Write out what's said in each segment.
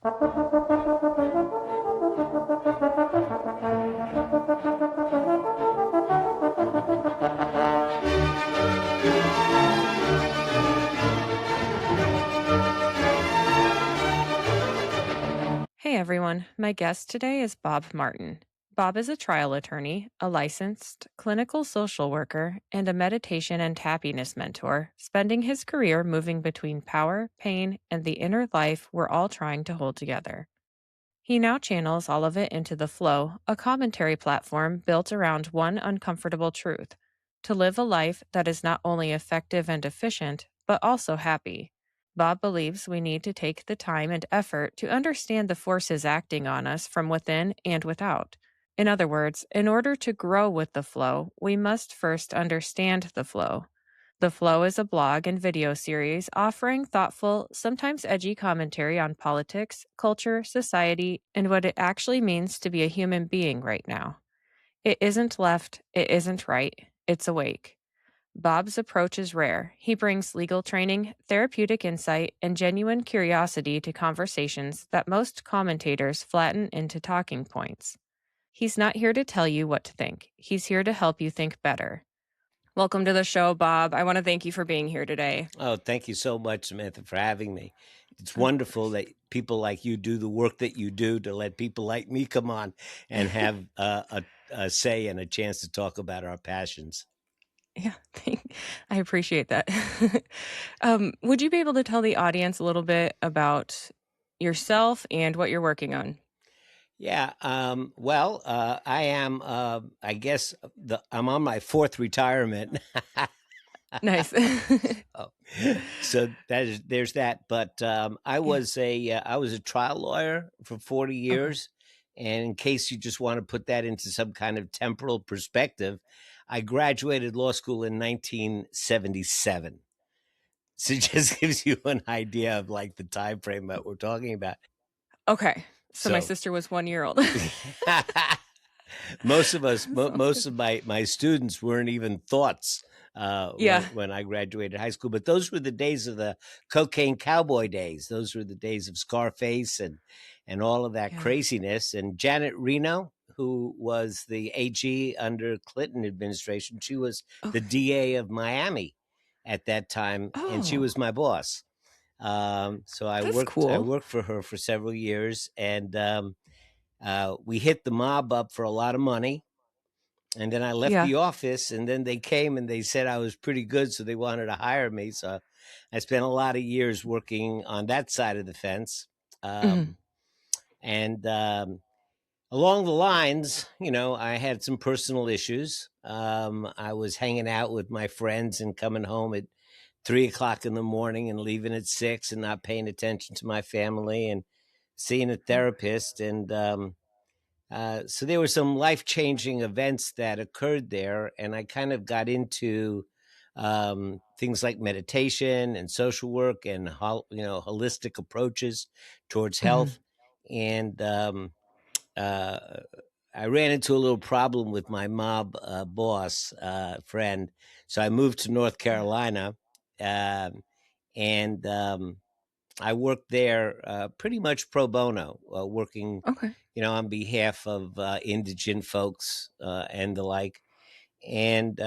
Hey everyone, my guest today is Bob Martin. Bob is a trial attorney, a licensed clinical social worker, and a meditation and happiness mentor, spending his career moving between power, pain, and the inner life we're all trying to hold together. He now channels all of it into The Flow, a commentary platform built around one uncomfortable truth: to live a life that is not only effective and efficient, but also happy. Bob believes we need to take the time and effort to understand the forces acting on us from within and without. In other words, in order to grow with the flow, we must first understand the flow. The Flow is a blog and video series offering thoughtful, sometimes edgy commentary on politics, culture, society, and what it actually means to be a human being right now. It isn't left, it isn't right, it's awake. Bob's approach is rare. He brings legal training, therapeutic insight, and genuine curiosity to conversations that most commentators flatten into talking points. He's not here to tell you what to think. He's here to help you think better. Welcome to the show, Bob. I want to thank you for being here today. Oh, thank you so much, Samantha, for having me. It's Of wonderful course. that people like you do the work that you do to let people like me come on and have a say and a chance to talk about our passions. Yeah, I appreciate that. Would you be able to tell the audience a little bit about yourself and what you're working on? Yeah. I am. I guess I'm on my fourth retirement. Nice. Oh, so there's that. But I Yeah. was a trial lawyer for 40 Okay. years, and in case you just want to put that into some kind of temporal perspective, I graduated law school in 1977. So it just gives you an idea of like the time frame that we're talking about. Okay. So my So sister was 1 year old. most of us, Sounds most good. of my students weren't even thoughts Yeah. when I graduated high school. But those were the days of the cocaine cowboy days. Those were the days of Scarface and all of that Yeah. craziness. And Janet Reno, who was the AG under Clinton administration, she was the Okay. DA of Miami at that time, and she Oh, was my boss. So that's I cool. worked for her for several years, and we hit the mob up for a lot of money. And then I left Yeah. the office, and then they came and they said I was pretty good, so they wanted to hire me. So I spent a lot of years working on that side of the fence. Mhm. Um, and Along the lines, I had some personal issues. I was hanging out with my friends and coming home at 3 o'clock in the morning and leaving at 6 and not paying attention to my family and seeing a therapist. And So there were some life changing events that occurred there, and I kind of got into things like meditation and social work and holistic approaches towards Mhm. health. And uh, I ran into a little problem with my mob boss friend, so I moved to North Yeah. Carolina, um, and I worked there pretty much pro bono, working, Okay. on behalf of indigent folks and the like. And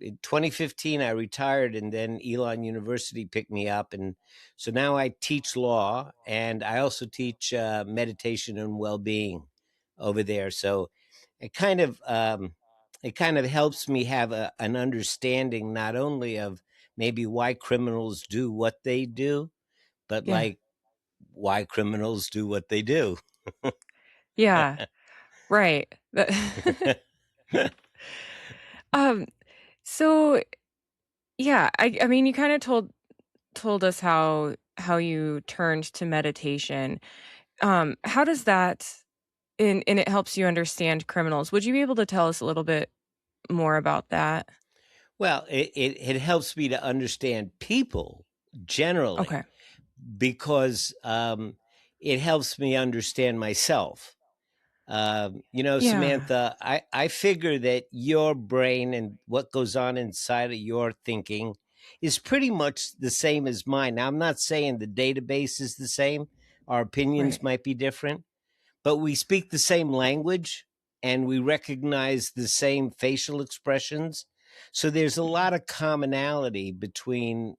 In 2015, I retired, and then Elon University picked me up, and so now I teach law, and I also teach meditation and well-being over there. So it kind of um, it kind of helps me have an understanding not only of maybe why criminals do what they do, but Yeah. like why criminals do what they do. Yeah. Right. um so yeah, I mean you kind of told us how you turned to meditation. How does that and it helps you understand criminals. Would you be able to tell us a little bit more about that? Well, it helps me to understand people generally Okay. because it helps me understand myself. Yeah. Samantha, I figure that your brain and what goes on inside of your thinking is pretty much the same as mine. Now, I'm not saying the database is the same. Our opinions Right. might be different, but we speak the same language and we recognize the same facial expressions. So there's a Mhm. lot of commonality between,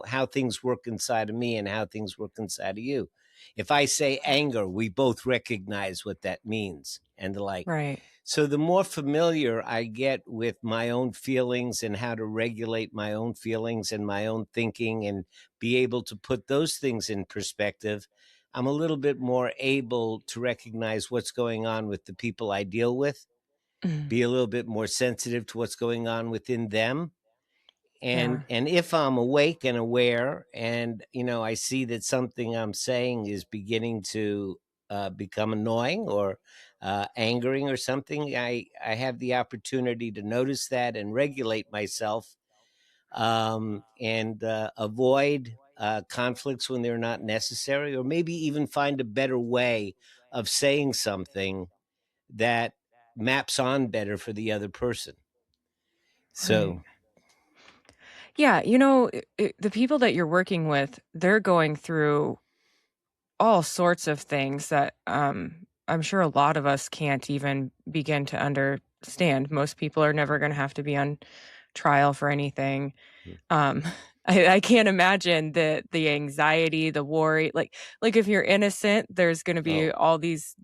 how things work inside of me and how things work inside of you. If I say anger, we both recognize what that means and the like. Right. So the more familiar I get with my own feelings and how to regulate my own feelings and my own thinking and be able to put those things in perspective, I'm a little bit more able to recognize what's going on with the people I deal with, Mhm. be a little bit more sensitive to what's going on within them. And Yeah. and if I'm awake and aware and I see that something I'm saying is beginning to become annoying or angering or something, I have the opportunity to notice that and regulate myself, and avoid conflicts when they're not necessary, or maybe even find a better way of saying something that maps on better for the other person. Right. So, Yeah, the people that you're working with, they're going through all sorts of things that, I'm sure a lot of us can't even begin to understand. Most people are never gonna have to be on trial for anything. Um, I can't imagine the anxiety, the worry, like, if you're innocent, there's gonna be oh, all these,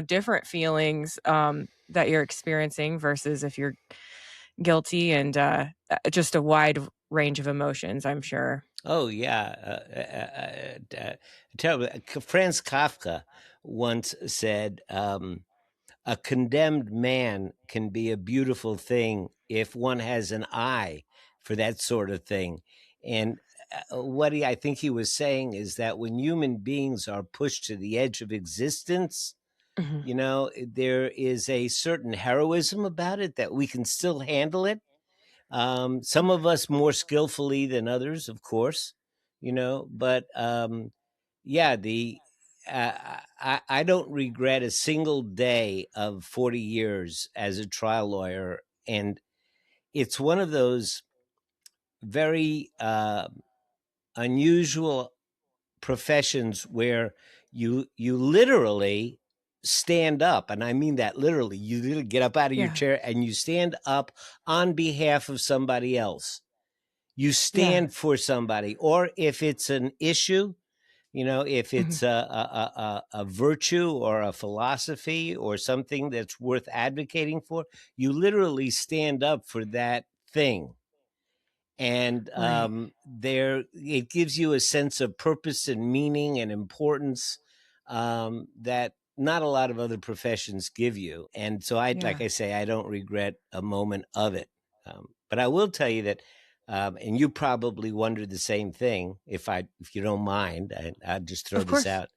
different feelings, that you're experiencing versus if you're guilty and, just a wide range of emotions, I'm sure. Oh yeah, terrible. Franz Kafka once said, "A condemned man can be a beautiful thing if one has an eye for that sort of thing." And I think he was saying is that when human beings are pushed to the edge of existence, Mhm. there is a certain heroism about it that we can still handle it, some of us more skillfully than others, of course, but yeah, I don't regret a single day of 40 years as a trial lawyer. And it's one of those very unusual professions where you literally stand up, and I mean that literally. You literally get up out of your Yeah. chair and you stand up on behalf of somebody else. You Yeah. stand for somebody, or if it's an issue, if Mhm. it's a virtue or a philosophy or something that's worth advocating for, you literally stand up for that thing. And Right. there it gives you a sense of purpose and meaning and importance, that not a lot of other professions give you. And so like Yeah. I say, I don't regret a moment of it. But I will tell you that, and you probably wonder the same thing, if you don't mind, I'll just throw Of this course. out.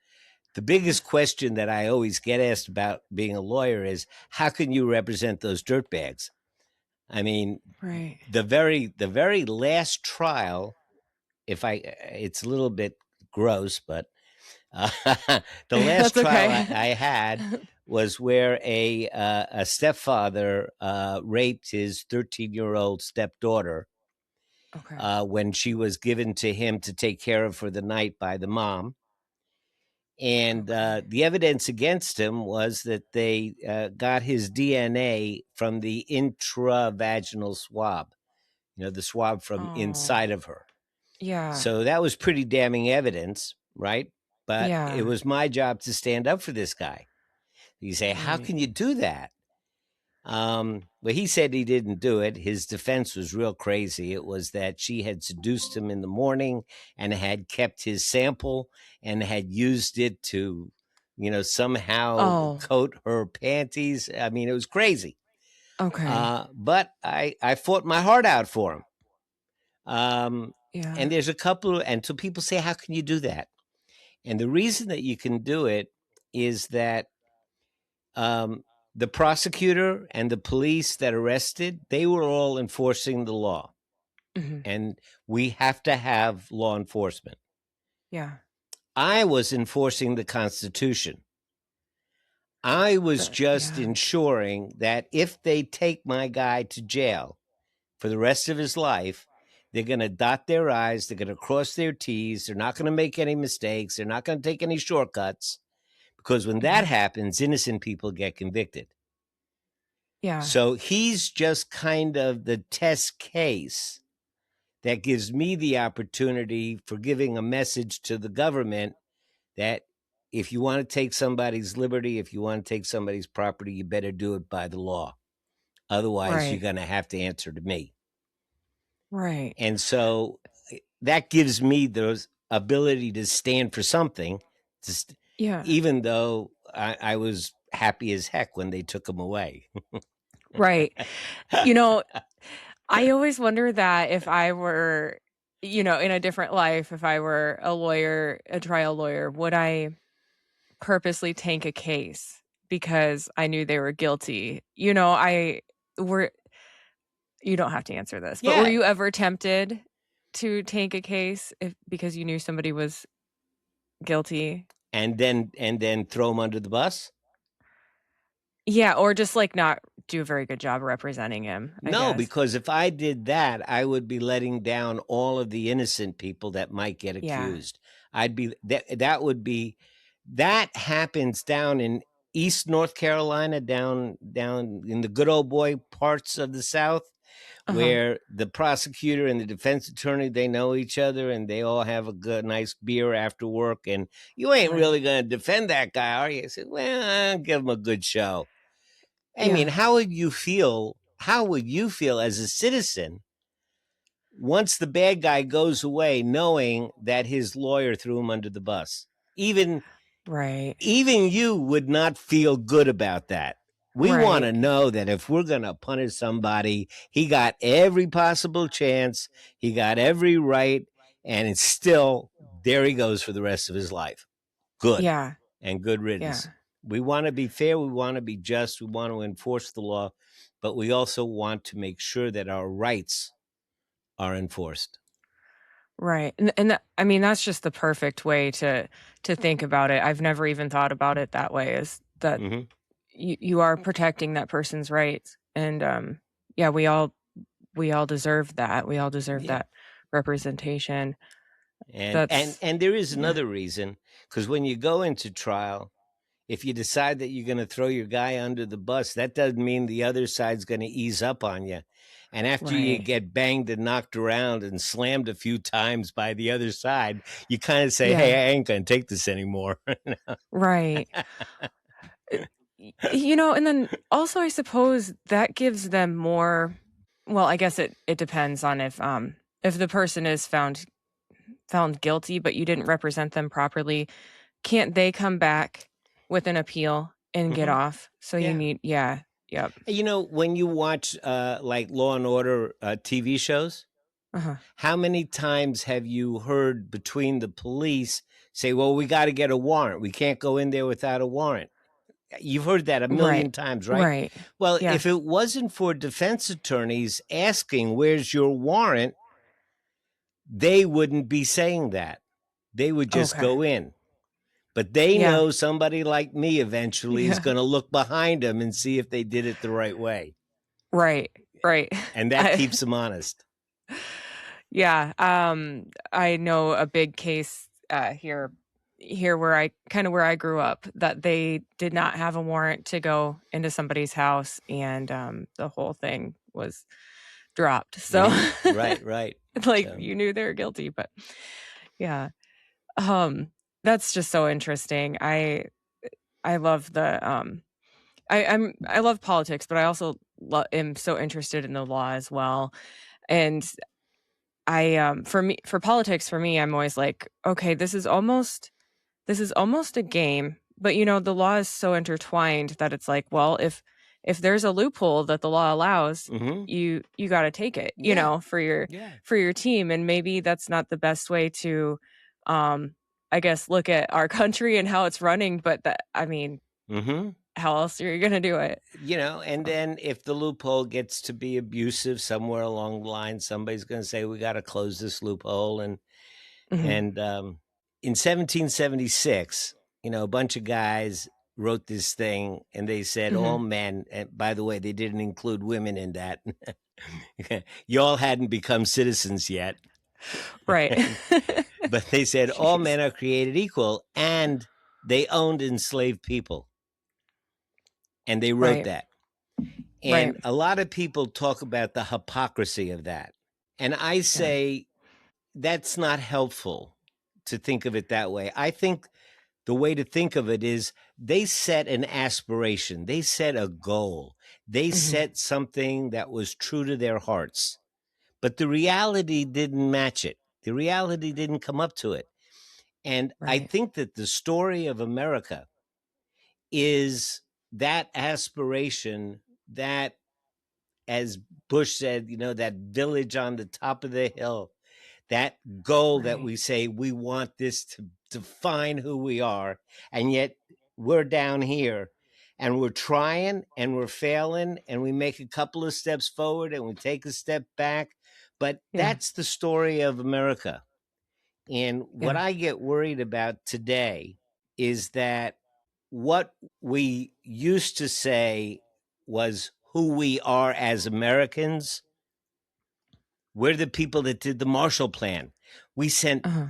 The biggest question that I always get asked about being a lawyer is, how can you represent those dirtbags? I mean, Right. the very last trial, if I it's a little bit gross, but uh, the last That's trial okay. I had was where a stepfather raped his 13-year-old stepdaughter, Okay. when she was given to him to take care of for the night by the mom. And Okay. the evidence against him was that they got his DNA from the intravaginal swab, the swab from Oh, inside of her. yeah. So that was pretty damning evidence, right? But it Yeah. was my job to stand up for this guy. You say, how Right. can you do that? Well, he said he didn't do it. His defense was real crazy. It was that she had seduced him in the morning and had kept his sample and had used it to, somehow Oh, coat her panties. I mean, it was crazy. okay. But I fought my heart out for him. Um, and Yeah. there's a couple, and so people say, how can you do that? And the reason that you can do it is that, um, the prosecutor and the police that arrested, they were all enforcing the law. Mhm. And we have to have law enforcement. Yeah. I was enforcing the Constitution. I was just Yeah. ensuring that if they take my guy to jail for the rest of his life, They're going to dot their I's. They're going to cross their T's. They're not going to make any mistakes. They're not going to take any shortcuts, because when that Mhm. happens, innocent people get convicted. Yeah. So he's just kind of the test case that gives me the opportunity for giving a message to the government that if you want to take somebody's liberty, if you want to take somebody's property, you better do it by the law. Otherwise, you're Right. going to have to answer to me. Right. And so that gives me the ability to stand for something, Yeah. even though I was happy as heck when they took him away. Right. You know, I always wonder that if I were, in a different life, if I were a lawyer, a trial lawyer, would I purposely tank a case because I knew they were guilty? Were you don't have to answer this, but were Yeah. you ever tempted to tank a case because you knew somebody was guilty? And then throw him under the bus? Yeah, or just like not do a very good job representing him, I No, guess. because if I did that, I would be letting down all of the innocent people that might get Yeah. accused. I'd be that happens down in East North Carolina, down in the good old boy parts of the South, Uh-huh. where the prosecutor and the defense attorney, they know each other and they all have a good nice beer after work, and you ain't Right. really going to defend that guy, are you? I said, well, I'll give him a good show. I mean, Yeah. how would you feel? How would you feel as a citizen once the bad guy goes away, knowing that his lawyer threw him under the bus? Even Right. you would not feel good about that. We want Right. to know that if we're going to punish somebody, he got every possible chance, he got every right, and it's still there he goes for the rest of his life. Good. Yeah. And good Yeah. riddance. We want to be fair, we want to be just, we want to enforce the law, but we also want to make sure that our rights are enforced. Right. And I mean, that's just the perfect way to think about it. I've never even thought about it that way, is that Mm-hmm. you are protecting that person's rights. And yeah, we all deserve that. We all deserve Yeah. that representation. And That's there is yeah. another reason, because when you go into trial, if you decide that you're going to throw your guy under the bus, that doesn't mean the other side's going to ease up on you. And after you Right. get banged and knocked around and slammed a few times by the other side, you kind of say, hey, Yeah. I ain't going to take this anymore. Right. Uh, and then also I suppose that gives them more. Well, I guess it depends on if the person is found guilty, but you didn't represent them properly, can't they come back with an appeal and get Mm-hmm. off? So you Yeah. need, yeah, yep, When you watch like Law and Order TV shows, uh-huh, how many times have you heard between the police say, well, we got to get a warrant. We can't go in there without a warrant. You've heard that a right, million times, right? right, Well, if yes, it wasn't for defense attorneys asking, where's your warrant, they wouldn't be saying that. They would just okay, go in. But they yeah, know somebody like me eventually is yeah, going to look behind them and see if they did it the right way. right, right. And that I, keeps them honest. yeah, I know a big case here where I grew up, that they did not have a warrant to go into somebody's house, and the whole thing was dropped. So Mm-hmm. Right. like So, you knew they were guilty, but yeah. Um, that's just so interesting. I love I love politics, but I also am so interested in the law as well. And for politics, for me, I'm always like, okay, this is almost a game, but the law is so intertwined that it's like, well, if there's a loophole that the law allows, mm-hmm. you got to take it, Yeah. Yeah. for your team. And maybe that's not the best way to, I guess, look at our country and how it's running, but I mean, Mm-hmm. how else are you going to do it? And then if the loophole gets to be abusive somewhere along the line, somebody's going to say, we got to close this loophole. And Mhm. in 1776, a bunch of guys wrote this thing and they said all Mhm. men, and by the way, they didn't include women in that. Y'all hadn't become citizens yet. Right. But they said all Jeez. men are created equal, and they owned enslaved people. And they wrote Right. that. Right. And a lot of people talk about the hypocrisy of that. And I Yeah. say that's not helpful to think of it that way. I think the way to think of it is they set an aspiration, they set a goal, they Hmm. set something that was true to their hearts, but the reality didn't match it. The reality didn't come up to it. And I Right. think that the story of America is that aspiration, that, as Bush said, that village on the top of the hill, that goal that Right. we say we want this to define who we are. And yet we're down here and we're trying and we're failing and we make a couple of steps forward and we take a step back. But Yeah. that's the story of America. And what Yeah. I get worried about today is that what we used to say was who we are as Americans. We're the people that did the Marshall Plan. We sent Uh-huh.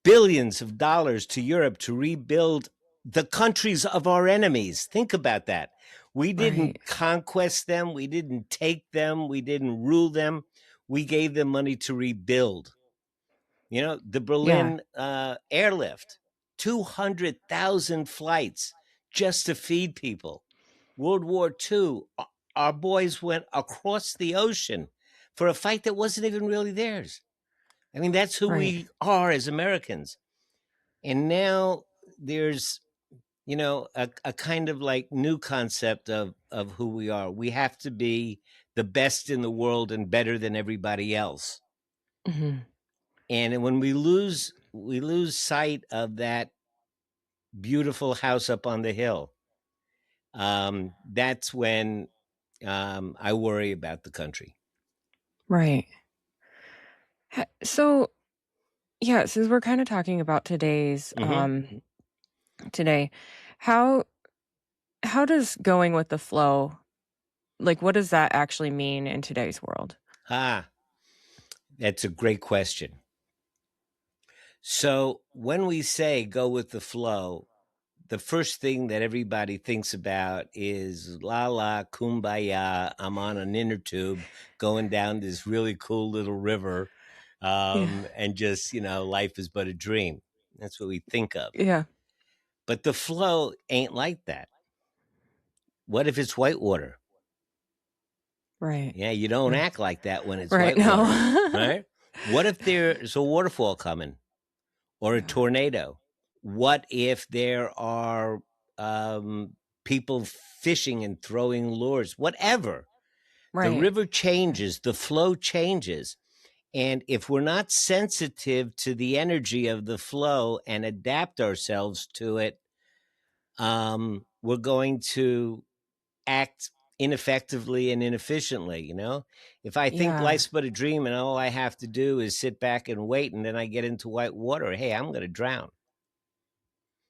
billions of dollars to Europe to rebuild the countries of our enemies. Think about that. We Right. didn't conquest them, we didn't take them, we didn't rule them. We gave them money to rebuild. The Yeah. Berlin airlift, 200,000 flights just to feed people. World War II, our boys went across the ocean for a fight that wasn't even really theirs. I mean, that's who Right. we are as Americans. And now there's, a kind of like new concept of who we are. We have to be the best in the world and better than everybody else. Hmm. And when we lose sight of that beautiful house up on the hill. That's when I worry about the country. Right. So, yeah, since we're kind of talking about Mm-hmm. today, how does going with the flow, like, what does that actually mean in today's world? Ah, that's a great question. So when we say go with the flow, the first thing that everybody thinks about is la la kumbaya. I'm on an inner tube going down this really cool little river, Yeah. and just life is but a dream. That's what we think of. Yeah. But the flow ain't like that. What if it's whitewater? Right. Yeah, you don't Yeah. act like that when it's Right. whitewater, No. right? What if there's a waterfall coming or a Yeah. tornado? What if there are people fishing and throwing lures? Whatever. The Right. river changes, the flow changes. And if we're not sensitive to the energy of the flow and adapt ourselves to it, we're going to act ineffectively and inefficiently. If I think Yeah. life's but a dream and all I have to do is sit back and wait, and then I get into white water, hey, I'm going to drown.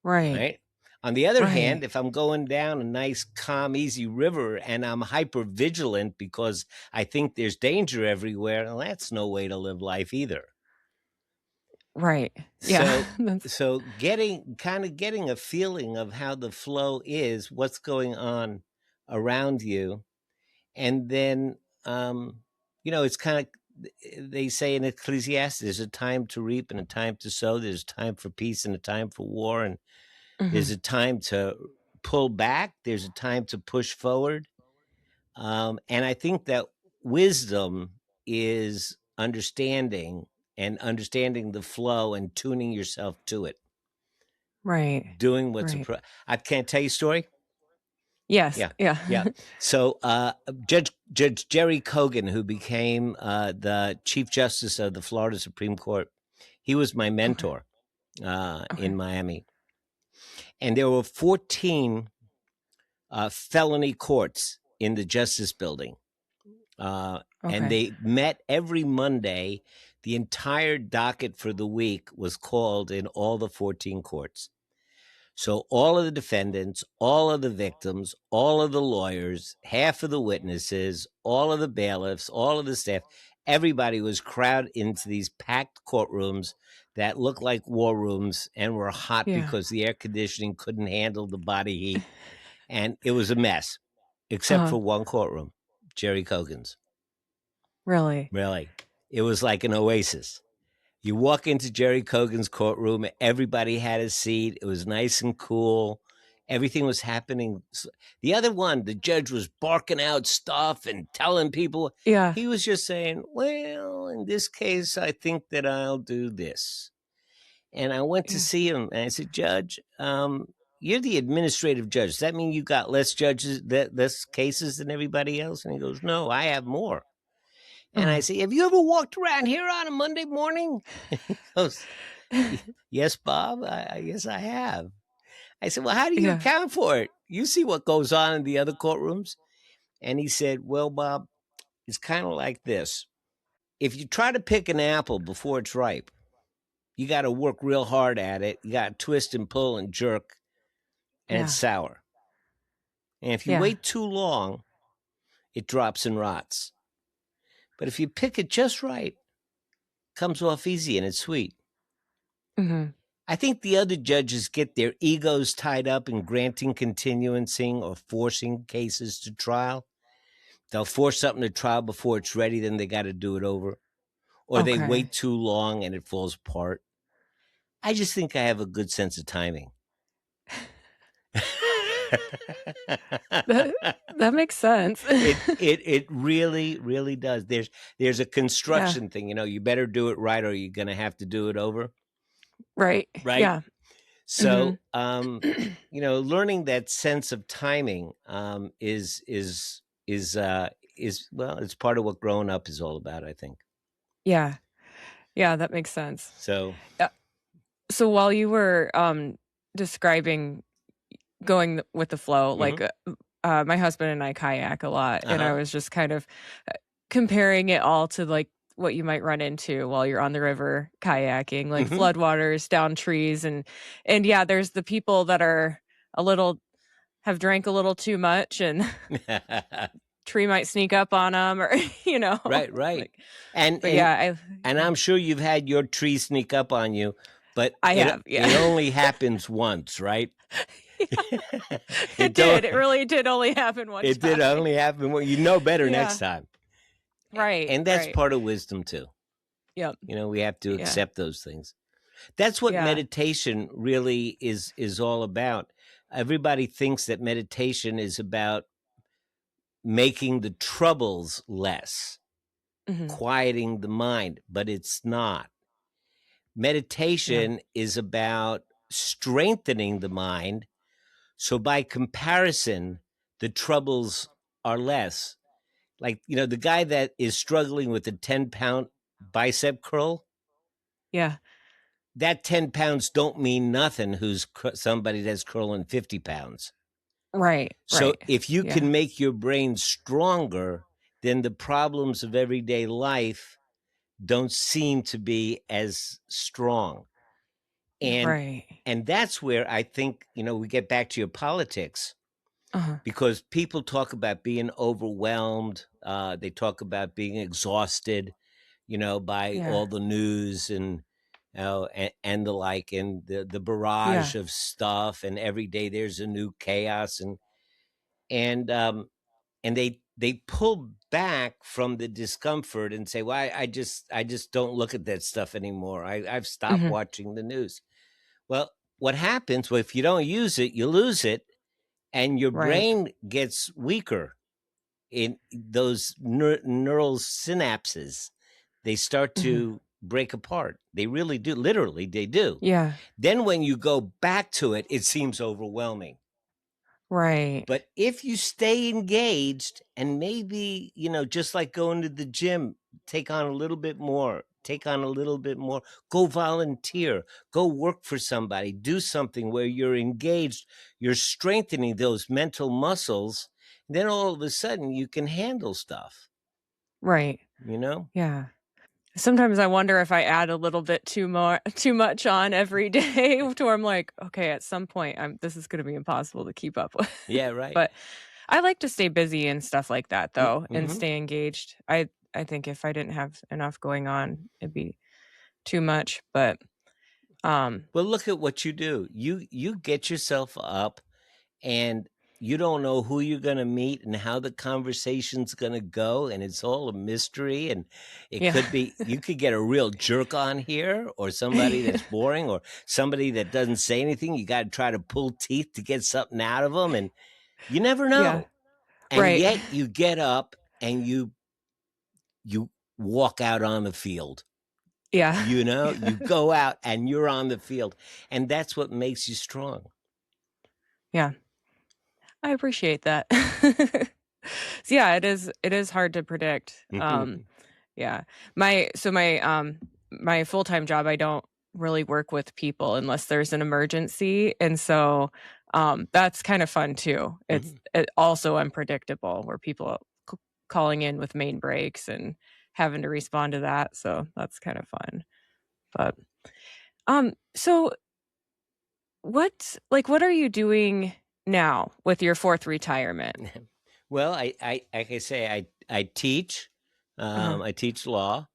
Right. Right. On the other hand, Right. if I'm going down a nice, calm, easy river and I'm hyper vigilant because I think there's danger everywhere, well, that's no way to live life either. Right. Yeah. So, That's so getting a feeling of how the flow is, what's going on around you, and then it's kind of, they say in Ecclesiastes, there's a time to reap and a time to sow. There's a time for peace and a time for war, and there's mhm. a time to pull back. There's a time to push forward. And I think that wisdom is understanding the flow and tuning yourself to it, Right. doing what's Right. I can't tell you a story. Yes. Yeah, Yeah. yeah. So Judge Jerry Kogan, who became the Chief Justice of the Florida Supreme Court, he was my Okay. mentor in Okay. Miami, and there were 14 felony courts in the Justice Building, and Okay. they met every Monday. The entire docket for the week was called in all the 14 courts. So all of the defendants, all of the victims, all of the lawyers, half of the witnesses, all of the bailiffs, all of the staff, everybody was crowded into these packed courtrooms that looked like war rooms and were hot Yeah. because the air conditioning couldn't handle the body heat. And it was a mess, except Uh-huh. for one courtroom, Jerry Cogan's. Really? Really. It was like an oasis. You walk into Jerry Cogan's courtroom, everybody had a seat. It was nice and cool. Everything was happening. The other one, the judge was barking out stuff and telling people. Yeah. He was just saying, well, in this case, I think that I'll do this. And I went to Yeah. see him and I said, Judge, you're the administrative judge. Does that mean you got less judges, less cases than everybody else? And he goes, no, I have more. And I Uh-huh. say, have you ever walked around here on a Monday morning? He goes, yes, Bob, I guess I have. I said, well, how do you Yeah. account for it? You see what goes on in the other courtrooms? And he said, well, Bob, it's kind of like this. If you try to pick an apple before it's ripe, you got to work real hard at it. You got to twist and pull and jerk, and it's Yeah. sour. And if you Yeah. wait too long, it drops and rots. But if you pick it just right, it comes off easy and it's sweet. Mhm. I think the other judges get their egos tied up in granting continuancing or forcing cases to trial. They'll force something to trial before it's ready, then they got to do it over. Or they Okay. wait too long and it falls apart. I just think I have a good sense of timing. That that makes sense. it really does. There's a Yeah. construction thing, you better do it right or you're gonna have to do it over. Right. Right. Yeah. So Mhm. learning that sense of timing is well, it's part of what growing up is all about, I think. Yeah. Yeah, that makes sense. So So while you were, describing going with the flow, mhm. like, my husband and I kayak a lot, and I Uh-huh. was just kind of, comparing it all to, like, what you might run into while you're on the river kayaking, like Mhm. floodwaters, down trees, and yeah, there's the people that are a little have drank a little too much, and tree might sneak up on them, or, Right, right. like And but and yeah, and I'm sure you've had your tree sneak up on you, but I it have, yeah. it only happens once, right? It It did, don't it really did only happen one it did time. only happen when you know better next Yeah. time. Right, And that's right. part of wisdom too. Yep. We have to Yeah. accept those things. That's what Yeah. meditation really is all about. Everybody thinks that meditation is about making the troubles less, Mhm. quieting the mind, but it's not. Yeah. Meditation is about strengthening the mind. So by comparison, the troubles are less. Like, the guy that is struggling with a 10-pound bicep curl, Yeah. that 10 pounds don't mean nothing who's somebody that's curling 50 pounds. Right, So right. if you Yeah. can make your brain stronger, then the problems of everyday life don't seem to be as strong. And Right. and that's where I think, we get back to your politics, Uh-huh. because people talk about being overwhelmed. They talk about being exhausted, by Yeah. all the news and the like, and the barrage Yeah. of stuff, and every day there's a new chaos, and they pull back from the discomfort and say, well, I just don't look at that stuff anymore. I've stopped Mhm. watching the news. Well, what happens? Well, if you don't use it, you lose it, and your Right. brain gets weaker in those neural synapses. They start Mhm. to break apart. They really do. Literally, they do. Yeah. Then when you go back to it, it seems overwhelming. Right. But if you stay engaged and maybe, just like going to the gym, take on a little bit more, take on a little bit more, go volunteer, go work for somebody, do something where you're engaged, you're strengthening those mental muscles. Then all of a sudden you can handle stuff, Right. you know? Yeah. Sometimes I wonder if I add a little bit too much on every day to where I'm like, "Okay, at some point, this is gonna be impossible to keep up with." Yeah, right. But I like to stay busy and stuff like that though, and Mm-hmm. stay engaged. I think if I didn't have enough going on, it'd be too much, but, um Well, look at what you do. You get yourself up, and you don't know who you're going to meet and how the conversation's going to go, and it's all a mystery. And it yeah. could be, you could get a real jerk on here, or somebody that's boring, or somebody that doesn't say anything. You got to try to pull teeth to get something out of them, and you never Yeah, know. And right. yet you get up and you walk out on the field. Yeah. You go out and you're on the field, and that's what makes you strong. Yeah, I appreciate that. So, yeah, it is hard to predict, yeah. My full-time job, I don't really work with people unless there's an emergency, and so, that's kind of fun too. It also unpredictable where people c calling in with main breaks and having to respond to that, so that's kind of fun. But, so what are you doing now with your 4th retirement? Well, I like I say, I teach. Uh-huh. I teach law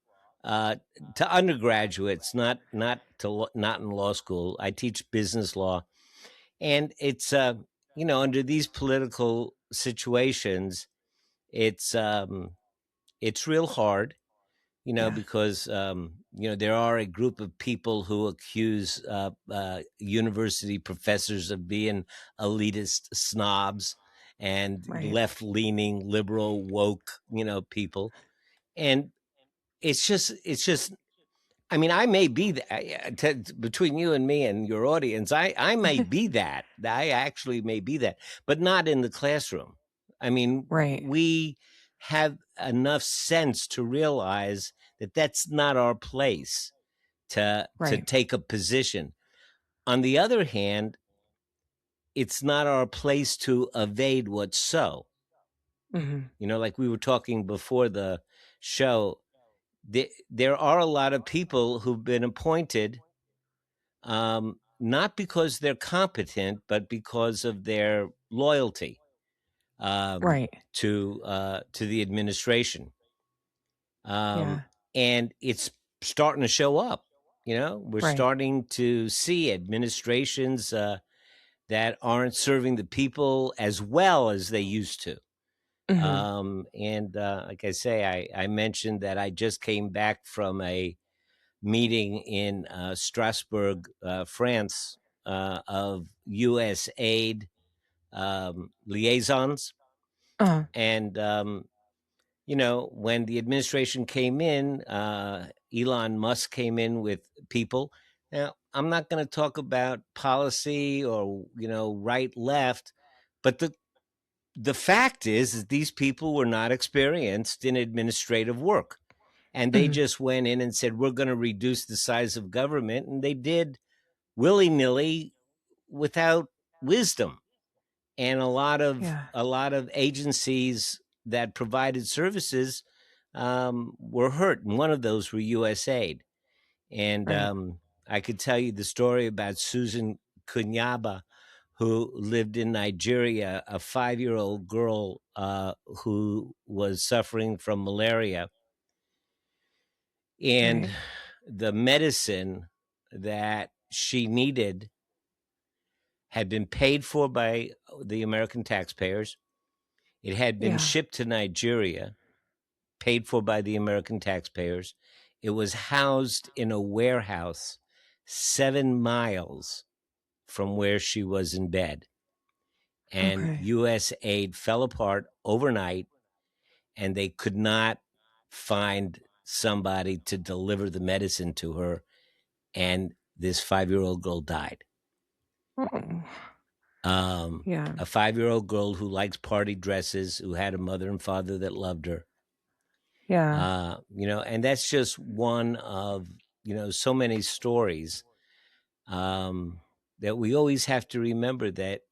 uh, to undergraduates, not in law school. I teach business law, and it's under these political situations, it's it's real hard, Yeah, because there are a group of people who accuse university professors of being elitist snobs and right. left-leaning liberal woke people. And it's just I mean, I may be between you and me and your audience, I may be that. I actually may be that, but not in the classroom. I mean, Right, we have enough sense to realize that that's not our place to right. take a position. On the other hand, it's not our place to evade what's so. Mhm. Like we were talking before the show, there are a lot of people who've been appointed, not because they're competent, but because of their loyalty, Right. to the administration, um, Yeah, and it's starting to show up. We're right. starting to see administrations that aren't serving the people as well as they used to. Mhm. And like I say, I mentioned that I just came back from a meeting in Strasbourg, France, of U.S. aid liaisons. Uh-huh. And, when the administration came in, Elon Musk came in with people. Now, I'm not going to talk about policy or, right, left, but the fact is that these people were not experienced in administrative work. And they Mhm. just went in and said, we're going to reduce the size of government. And they did willy nilly, without wisdom. And Yeah, a lot of agencies that provided services were hurt. And one of those were USAID. And right. I could tell you the story about Susan Kunyaba, who lived in Nigeria, a 5-year-old girl who was suffering from malaria. And Right. the medicine that she needed had been paid for by the American taxpayers. It had been Yeah. shipped to Nigeria, paid for by the American taxpayers. It was housed in a warehouse 7 miles from where she was in bed. And Okay. U.S. aid fell apart overnight, and they could not find somebody to deliver the medicine to her. And this 5-year-old girl died. Oh. Um, Yeah. a 5-year-old girl who likes party dresses, who had a mother and father that loved her. Yeah. And that's just one of, so many stories, that we always have to remember that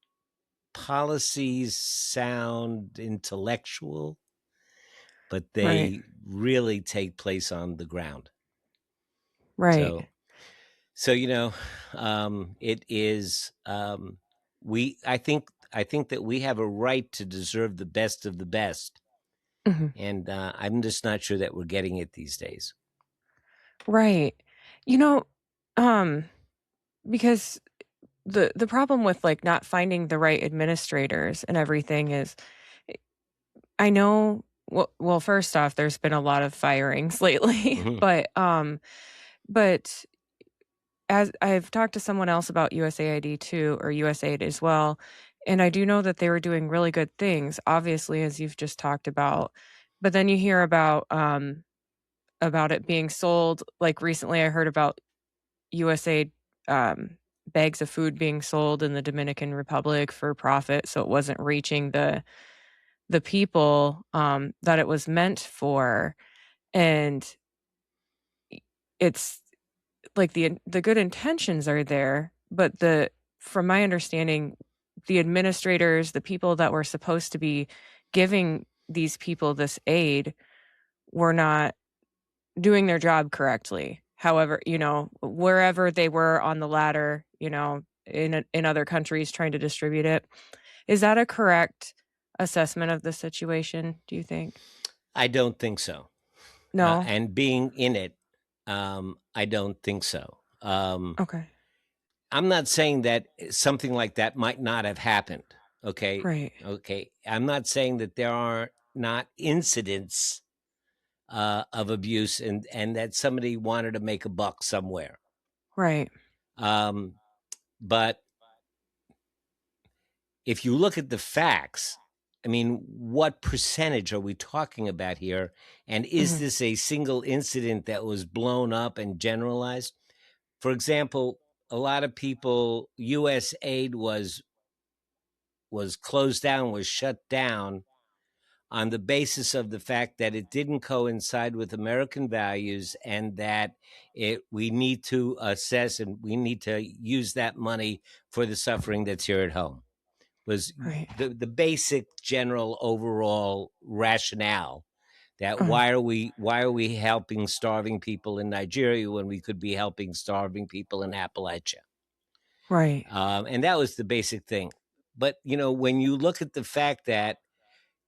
policies sound intellectual, but Right. they really take place on the ground. Right. So it is. I think that we have a right to deserve the best of the best, Mhm. and I'm just not sure that we're getting it these days. Right. You know, um, because the problem with, like, not finding the right administrators and everything is I know well, first off, there's been a lot of firings lately, Mhm. but as I've talked to someone else about USAID too, or USAID as well, and I do know that they were doing really good things, obviously, as you've just talked about. But then you hear about it being sold. Like recently, I heard about USAID bags of food being sold in the Dominican Republic for profit, so it wasn't reaching the people that it was meant for, and it's like the good intentions are there, but the from my understanding, the administrators, the people that were supposed to be giving these people this aid were not doing their job correctly. However, wherever they were on the ladder, in other countries trying to distribute it. Is that a correct assessment of the situation, do you think? I don't think so. No? And being in it, I don't think so. Okay. I'm not saying that something like that might not have happened. Okay. Right. Okay. I'm not saying that there are not incidents of abuse and that somebody wanted to make a buck somewhere. Right. Um, but if you look at the facts, I mean, what percentage are we talking about here? And is Mhm. this a single incident that was blown up and generalized? For example, a lot of people, U.S. aid was closed down, was shut down on the basis of the fact that it didn't coincide with American values, and that we need to assess and we need to use that money for the suffering that's here at home. Was Right. the basic general overall rationale that Uh-huh. why are we helping starving people in Nigeria when we could be helping starving people in Appalachia? Right. And that was the basic thing. But when you look at the fact that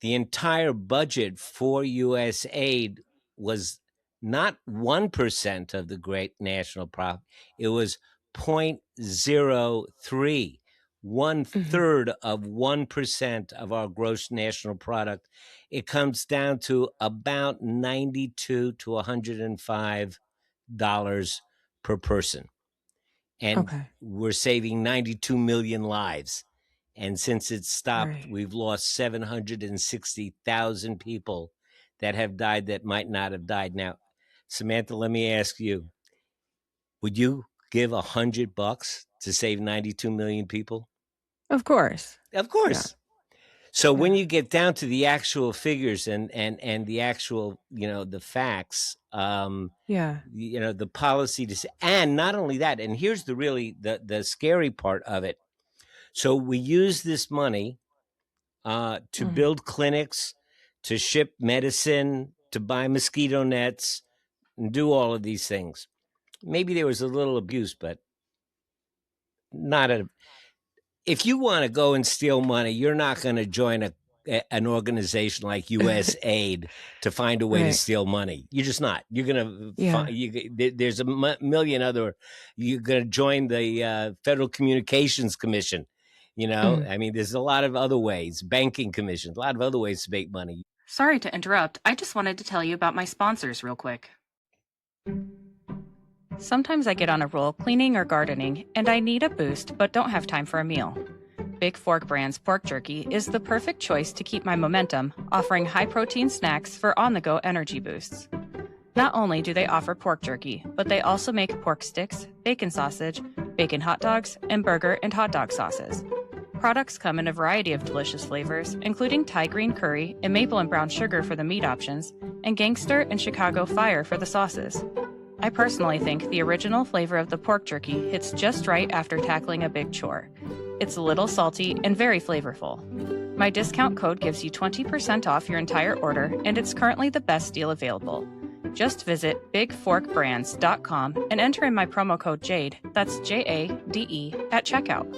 the entire budget for U.S. aid was not 1% of the great national profit, it was 0.03, one Mhm. third of 1% of our gross national product. It comes down to about $92 to $105 per person. And Okay. we're saving 92 million lives. And since it stopped, Right. we've lost 760,000 people that have died that might not have died. Now, Samantha, let me ask you, would you give $100 to save 92 million people? Of course. Of Yeah. course. So when Yeah. you get down to the actual figures and the actual, the facts, Yeah. the policy and not only that, and here's the scary part of it. So we use this money to Mhm. build clinics, to ship medicine, to buy mosquito nets, and do all of these things. Maybe there was a little abuse, but not a. If you want to go and steal money, you're not going to join an organization like USAID to find a way to Right. steal money. You're just not. You're going to Yeah. find. There's a million other. You're going to join the Federal Communications Commission. Mhm. I mean, there's a lot of other ways. Banking commissions, a lot of other ways to make money. Sorry to interrupt. I just wanted to tell you about my sponsors real quick. Sometimes I get on a roll cleaning or gardening, and I need a boost but don't have time for a meal. Big Fork Brand's pork jerky is the perfect choice to keep my momentum, offering high-protein snacks for on-the-go energy boosts. Not only do they offer pork jerky, but they also make pork sticks, bacon sausage, bacon hot dogs, and burger and hot dog sauces. Products come in a variety of delicious flavors, including Thai green curry and maple and brown sugar for the meat options, and gangster and Chicago fire for the sauces. I personally think the original flavor of the pork jerky hits just right after tackling a big chore. It's a little salty and very flavorful. My discount code gives you 20% off your entire order, and it's currently the best deal available. Just visit bigforkbrands.com and enter in my promo code JADE, that's JADE, at checkout.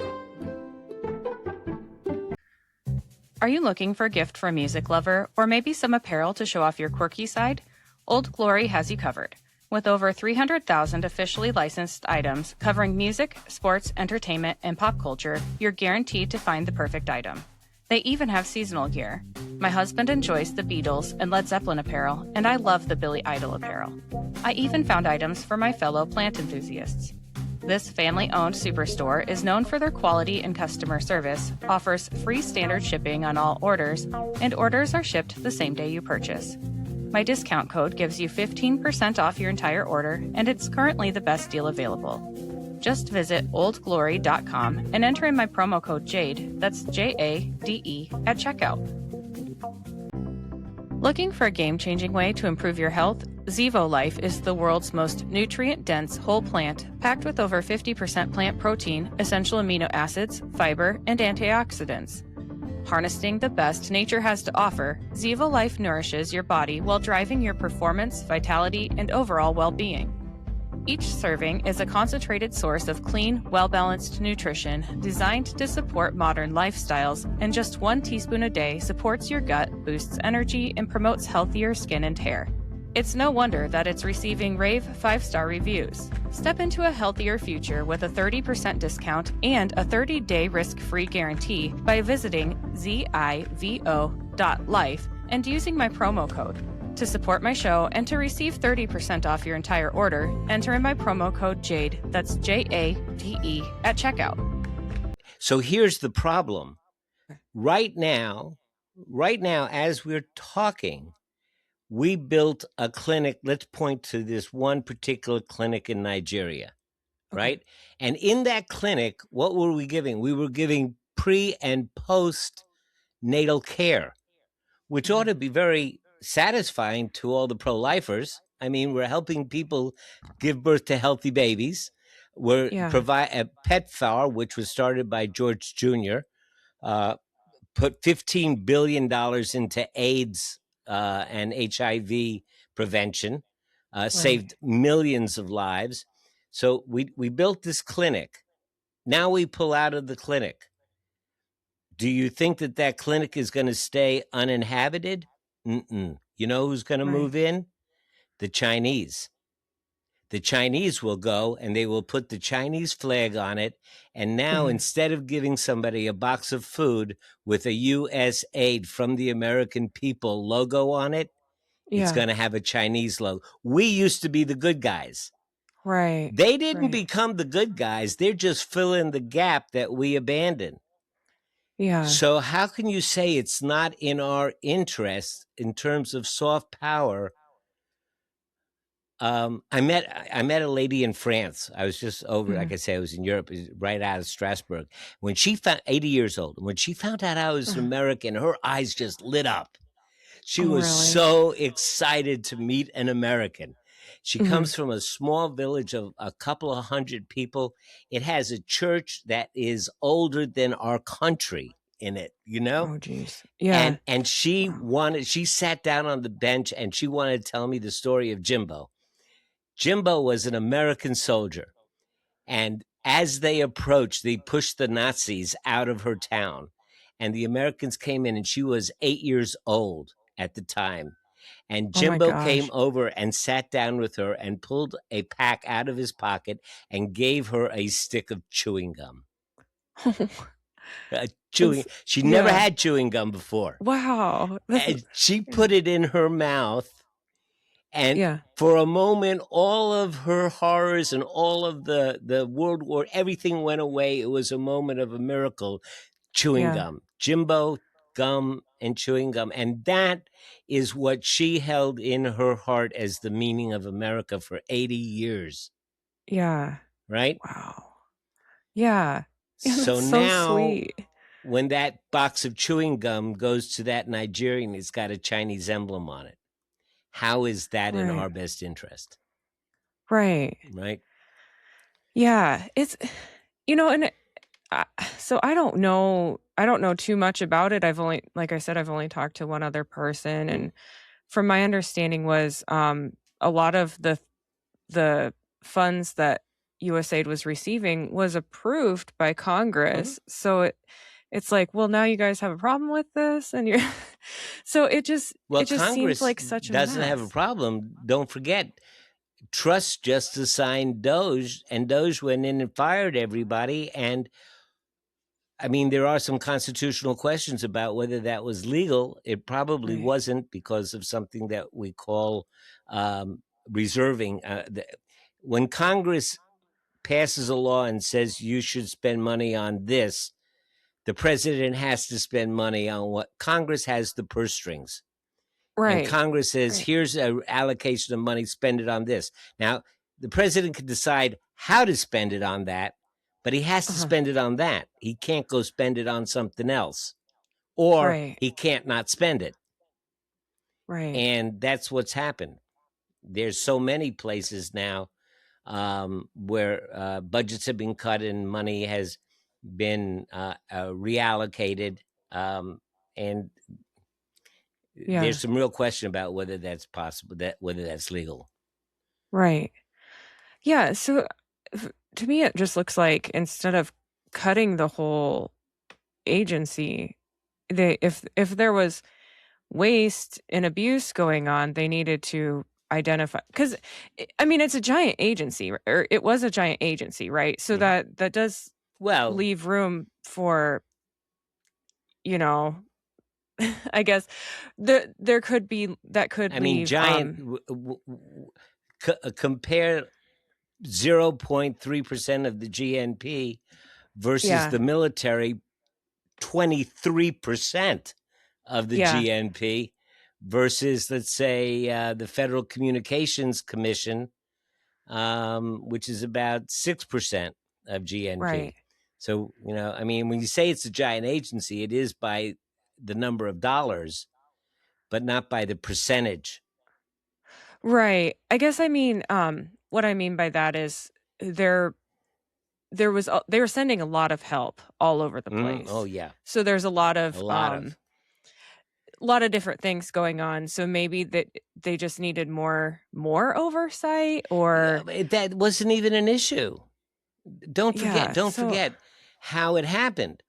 Are you looking for a gift for a music lover, or maybe some apparel to show off your quirky side? Old Glory has you covered. With over 300,000 officially licensed items covering music, sports, entertainment, and pop culture, you're guaranteed to find the perfect item. They even have seasonal gear. My husband enjoys the Beatles and Led Zeppelin apparel, and I love the Billy Idol apparel. I even found items for my fellow plant enthusiasts. This family-owned superstore is known for their quality and customer service, offers free standard shipping on all orders, and orders are shipped the same day you purchase. My discount code gives you 15% off your entire order, and it's currently the best deal available. Just visit oldglory.com and enter in my promo code JADE, that's JADE, at checkout. Looking for a game-changing way to improve your health? Zevo Life is the world's most nutrient-dense whole plant, packed with over 50% plant protein, essential amino acids, fiber, and antioxidants. Harnessing the best nature has to offer, Zevo Life nourishes your body while driving your performance, vitality, and overall well-being. Each serving is a concentrated source of clean, well-balanced nutrition designed to support modern lifestyles, and just 1 teaspoon a day supports your gut, boosts energy, and promotes healthier skin and hair. It's no wonder that it's receiving rave 5-star reviews. Step into a healthier future with a 30% discount and a 30-day risk-free guarantee by visiting zivo.life and using my promo code. To support my show and to receive 30% off your entire order, enter in my promo code JADE, that's JADE, at checkout. So here's the problem. Right now, as we're talking, we built a clinic. Let's point to this one particular clinic in Nigeria, right? And in that clinic, what were we giving? We were giving pre and post natal care, which ought to be very satisfying to all the pro-lifers. I mean, we're helping people give birth to healthy babies. We're provide a PEPFAR, which was started by George Jr., put $15 billion into AIDS and HIV prevention, saved millions of lives. So we built this clinic. Now we pull out of the clinic. Do you think that clinic is going to stay uninhabited? Mm-mm. You know who's going to move in? The Chinese. The Chinese will go and they will put the Chinese flag on it. And now instead of giving somebody a box of food with a U.S. aid from the American people logo on it, it's going to have a Chinese logo. We used to be the good guys. Right. They didn't become the good guys. They're just filling the gap that we abandoned. Yeah. So how can you say it's not in our interest in terms of soft power? I met a lady in France. I was just over, like I say, I was in Europe, right out of Strasbourg. When she found 80 years old, when she found out I was American, her eyes just lit up. She was so excited to meet an American. She comes from a small village of a couple of hundred people. It has a church that is older than our country in it, you know? Oh, geez. Yeah. And she sat down on the bench and she wanted to tell me the story of Jimbo. Jimbo was an American soldier. And as they approached, they pushed the Nazis out of her town. And the Americans came in, and she was 8 years old at the time. And Jimbo came over and sat down with her and pulled a pack out of his pocket and gave her a stick of chewing gum. She never had chewing gum before. Wow. And she put it in her mouth. And for a moment, all of her horrors and all of the World War, everything went away. It was a moment of a miracle. Chewing gum. Jimbo, gum, and chewing gum. And that is what she held in her heart as the meaning of America for 80 years. Yeah. Right? Wow. Yeah. So That's now, so sweet. When that box of chewing gum goes to that Nigerian, it's got a Chinese emblem on it. How is that in our best interest? Right. Right. Yeah. It's, and I so I don't know too much about it. I've only like I said, I've only talked to one other person, Mm, and from my understanding was, a lot of the funds that USAID was receiving was approved by mhm. Congress, so it's like, "Well, now you guys have a problem with this?" And you're so Well, it just seems Congress like such a doesn't have a mess. problem. Don't forget, Trust just assigned Doge, and Doge went in and fired everybody. And I mean, there are some constitutional questions about whether that was legal. It probably Right. wasn't because of something that we call reserving. When Congress passes a law and says you should spend money on this, the president has to spend money on what Congress has the purse strings. And Right. Congress says, Right. here's an allocation of money, spend it on this. Now, the president can decide how to spend it on that, but he has to Uh-huh. spend it on that. He can't go spend it on something else, or Right. he can't not spend it. Right. And that's what's happened. There's so many places now where budgets have been cut and money has been reallocated. And Yeah. there's some real question about whether that's possible, whether that's legal. Right. Yeah, so to me, it just looks like instead of cutting the whole agency, they if there was waste and abuse going on, they needed to identify because I mean it's a giant agency, or it was a giant agency, right? So Mhm. that does Well, leave room for you know, I guess there could be that could I mean, leave giant. Compare 0.3% of the GNP versus yeah, the military 23% of the yeah, GNP versus, let's say, the Federal Communications Commission, which is about 6% of right. GNP. So, I mean, when you say it's a giant agency, it is by the number of dollars, but not by the percentage. Right. I guess I mean, what I mean by that is there they were sending a lot of help all over the Oh, place. yeah. So there's A lot of. a lot of different things going on. So maybe that they just needed more oversight Yeah, or but that wasn't even an issue. Don't forget, yeah. don't So forget how it happened.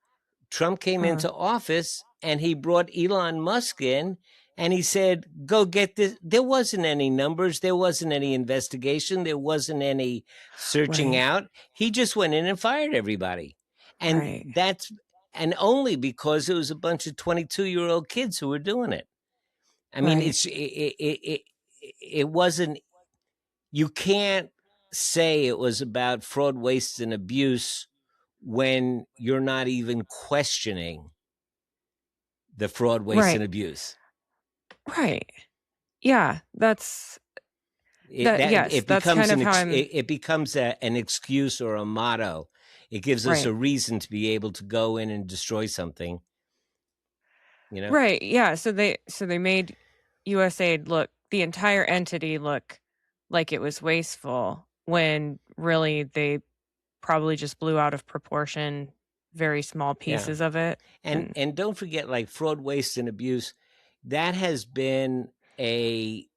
Trump came uh, into office and he brought Elon Musk in and he said, go get this. There wasn't any numbers. There wasn't any investigation. There wasn't any searching right, out. He just went in and fired everybody. And right, and only because it was a bunch of 22-year-old kids who were doing it. I mean, right, it wasn't, you can't say it was about fraud, waste, and abuse when you're not even questioning the fraud, waste, right, and abuse. right. Yeah, that's It that. that Yes, it that's becomes kind of how I'm. it becomes an excuse or a motto. It gives us a Right. reason to be able to go in and destroy something. You know, Right, yeah, so they made USAID look the entire entity look like it was wasteful when really they probably just blew out of proportion very small yeah. pieces of it, and And don't forget, like fraud, waste, and abuse. That has been a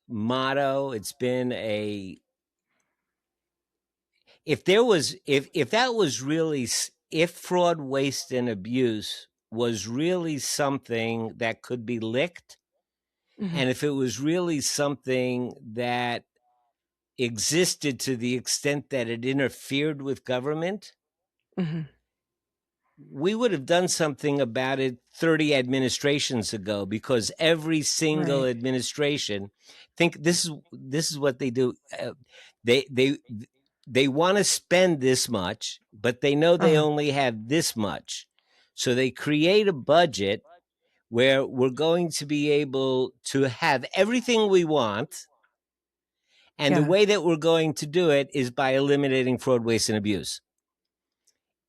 motto. It's been a, if there was, if that was really, if fraud, waste, and abuse was really something that could be licked, mhm, and if it was really something that existed to the extent that it interfered with government, mhm, we would have done something about it 30 administrations ago, because every single right, administration, think, this is what they do. They they they want to spend this much, but they know they uh-huh, only have this much. So they create a budget where we're going to be able to have everything we want. And the yeah, way that we're going to do it is by eliminating fraud, waste, and abuse.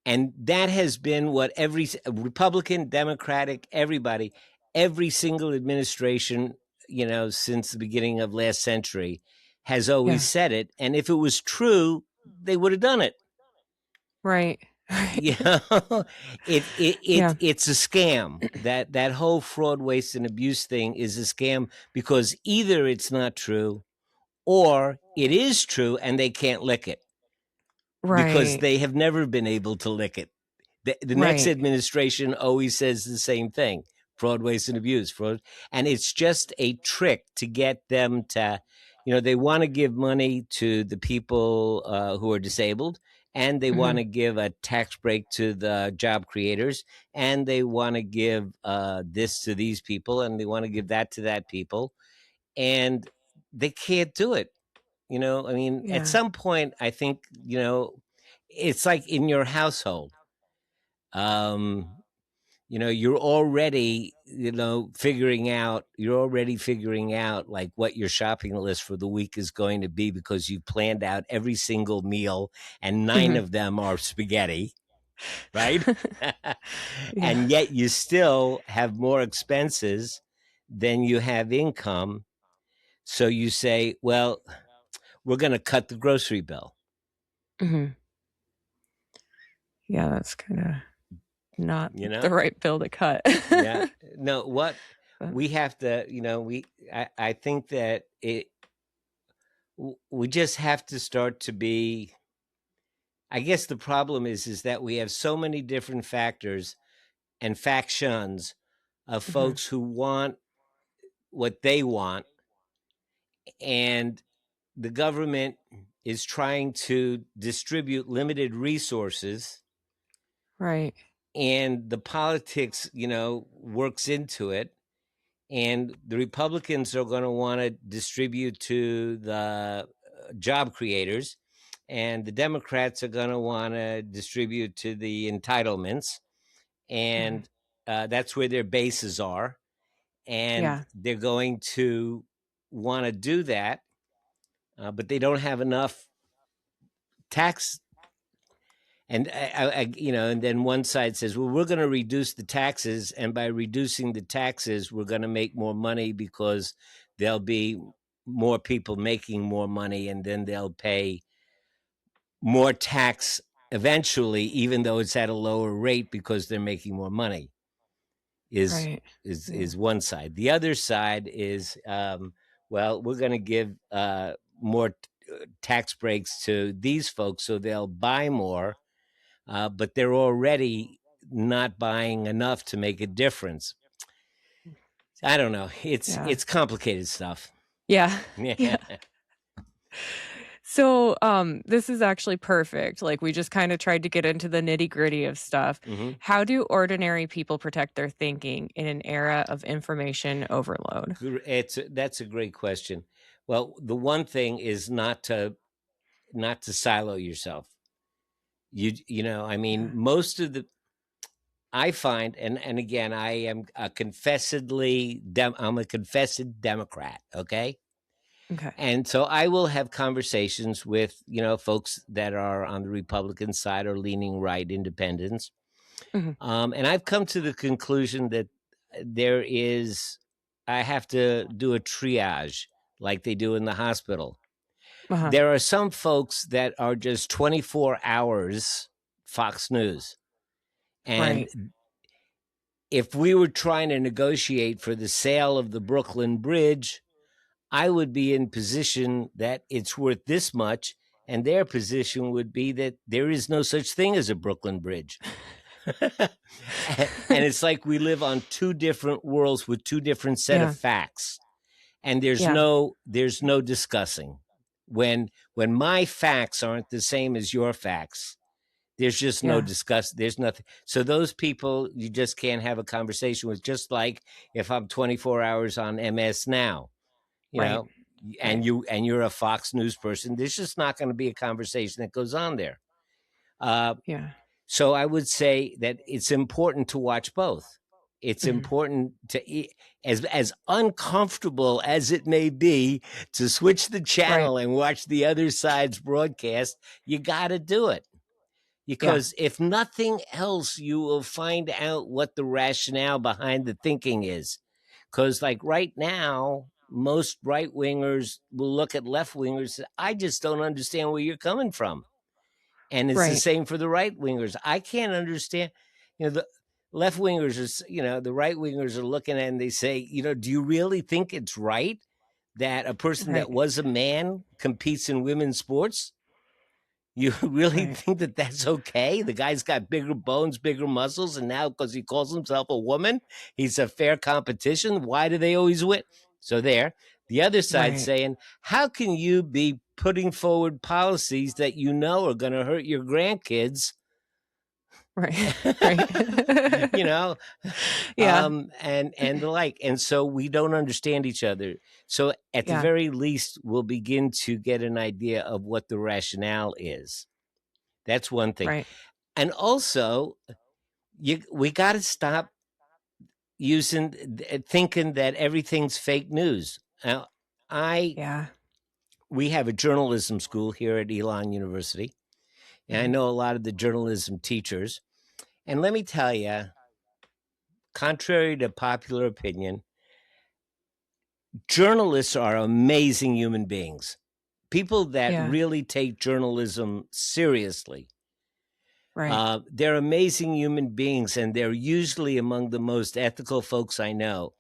And that has been what every Republican, Democratic, everybody, every single administration, since the beginning of last century has always yeah, said it. And if it was true, they would have done it. right. you know, Yeah. it's a scam. That whole fraud, waste, and abuse thing is a scam because either it's not true or it is true and they can't lick it because Right. they have never been able to lick it. The next Right. administration always says the same thing: fraud, waste, and abuse. Fraud, and it's just a trick to get them to, they want to give money to the people who are disabled, and they want Mhm. to give a tax break to the job creators, and they want to give this to these people, and they want to give that to that people, and they can't do it. I mean, at Yeah. some point, I think, it's like in your household. Um, you're already figuring out like what your shopping list for the week is going to be because you planned out every single meal and 9 Mhm. of them are spaghetti, right? Yeah. And yet you still have more expenses than you have income. So you say, well, we're going to cut the grocery bill. Mhm. Yeah, that's kinda not You the know right pill to cut. yeah, no, what But we have to, I think that we just have to start to be. I guess the problem is that we have so many different factors and factions of Mhm. folks who want what they want, and the government is trying to distribute limited resources, Right. and the politics, works into it. And the Republicans are going to want to distribute to the job creators, and the Democrats are going to want to distribute to the entitlements, Mhm. and that's where their bases are, and Yeah. they're going to want to do that, but they don't have enough tax. And and then one side says, "Well, we're going to reduce the taxes, and by reducing the taxes, we're going to make more money because there'll be more people making more money, and then they'll pay more tax eventually, even though it's at a lower rate because they're making more money." Is Right. is Yeah. is one side. The other side is, well, we're going to give more tax breaks to these folks so they'll buy more, but they're already not buying enough to make a difference. I don't know. It's Yeah. it's complicated stuff. Yeah. Yeah. Yeah. So, this is actually perfect. Like, we just kinda tried to get into the nitty-gritty of stuff. hmm How do ordinary people protect their thinking in an era of information overload? That's a great question. Well, the one thing is not to silo yourself. I mean, Yeah. most of the I find, and again, I'm a confessed Democrat. Okay. Okay. And so I will have conversations with, folks that are on the Republican side or leaning right, independents. Mhm. And I've come to the conclusion that I have to do a triage like they do in the hospital. Uh-huh. There are some folks that are just 24 hours Fox News. And Right. if we were trying to negotiate for the sale of the Brooklyn Bridge, I would be in position that it's worth this much, and their position would be that there is no such thing as a Brooklyn Bridge. And it's like we live on two different worlds with two different set of Yeah. facts, and there's Yeah. no discussing. When my facts aren't the same as your facts, there's just no Yeah. discuss. There's nothing. So those people you just can't have a conversation with. Just like if I'm 24 hours on MS Now, you Right. know, Right. and you're a Fox News person, there's just not going to be a conversation that goes on there. Uh, Yeah. so I would say that it's important to watch both. It's Mhm. important as uncomfortable as it may be, to switch the Right. channel and watch the other side's broadcast. You got to do it. Yeah. Because if nothing else, you will find out what the rationale behind the thinking is. Because, like right now, most right wingers will look at left wingers and say, I just don't understand where you're coming from. And it's the Right. same for the right wingers. I can't understand, the left wingers are, the right wingers are looking at it and they say, do you really think it's right that a person Right. that was a man competes in women's sports? You really Right. think that that's okay? The guy's got bigger bones, bigger muscles, and now because he calls himself a woman, he's a fair competition. Why do they always win? So there. The other side Right. saying, how can you be putting forward policies that you know are going to hurt your grandkids? Right. Right. you know, Yeah. and the like. And so we don't understand each other. So at the Yeah. very least, we'll begin to get an idea of what the rationale is. That's one thing. Right. And also, we got to stop thinking that everything's fake news. Now, Yeah. we have a journalism school here at Elon University, and I Mhm. know a lot of the journalism teachers. And let me tell you, contrary to popular opinion, journalists are amazing human beings. People that Yeah. really take journalism seriously. Right. They're amazing human beings, and they're usually among the most ethical folks I know.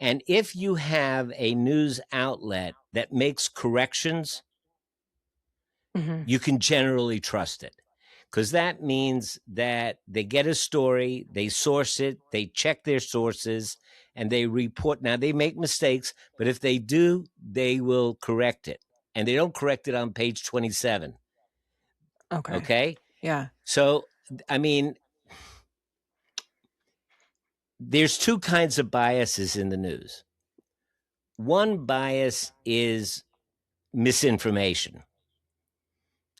And if you have a news outlet that makes corrections, Mhm. you can generally trust it, because that means that they get a story, they source it, they check their sources, and they report. Now, they make mistakes, but if they do, they will correct it. And they don't correct it on page 27. Okay. Okay? Yeah. So, I mean, there's two kinds of biases in the news. One bias is misinformation.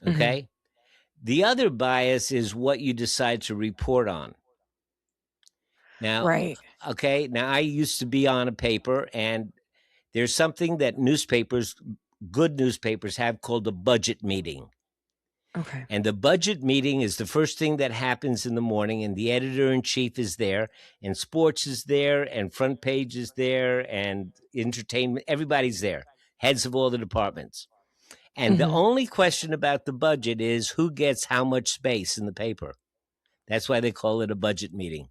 Mhm. Okay? The other bias is what you decide to report on. Now, Right. okay, now I used to be on a paper, and there's something that good newspapers have called a budget meeting. Okay. And the budget meeting is the first thing that happens in the morning, and the editor in chief is there, and sports is there, and front page is there, and entertainment, everybody's there, heads of all the departments. And the Mhm. only question about the budget is who gets how much space in the paper. That's why they call it a budget meeting.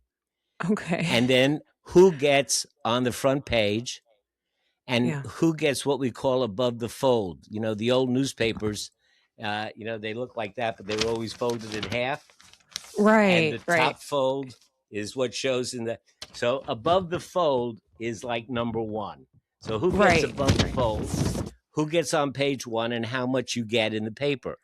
Okay. And then who gets on the front page, and Yeah. who gets what we call above the fold. The old newspapers, they look like that, but they were always folded in half. And the Right. Right. top fold is what shows in the. So above the fold is like number one. So who gets Right. above the Right. fold? Who gets on page one, and how much you get in the paper?